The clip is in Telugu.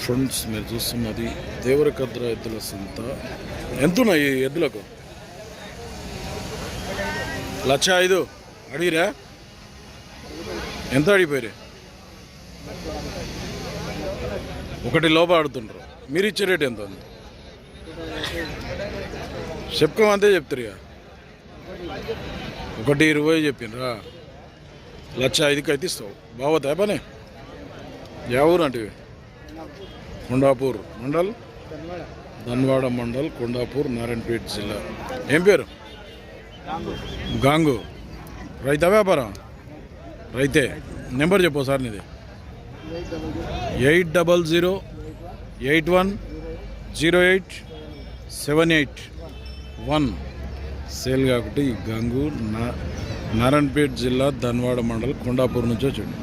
ఫ్రెండ్స్, మీరు చూస్తున్నది దేవరకద్ర ఎద్దుల సంత. ఎంతున్నాయి ఎద్దులకు? 1,05,000 అడిగిరా? ఎంత అడిగిపోయారు? 1 లోపల ఆడుతుంటారు. మీరు ఇచ్చే రేట్ ఎంత ఉంది? చెప్పుకోమంతే చెప్తారు ఇక. 1,20,000 చెప్పిండ్రా? 1,05,000కి అయితే ఇస్తావు. బాగుతాయి పని. యా ఊరు అంటే? కొండాపూర్ మండల్, ధన్వాడ మండల్, కొండాపూర్, నారాయణపేట జిల్లా. ఏం పేరు? గాంగు. రైతా వ్యాపారం? రైతే. నెంబర్ చెప్పు సార్ నీది. 800-8108-781. సేల్ కాబట్టి గాంగు, నారాయణపేట జిల్లా, ధన్వాడ మండల్, కొండాపూర్ నుంచి వచ్చాడు.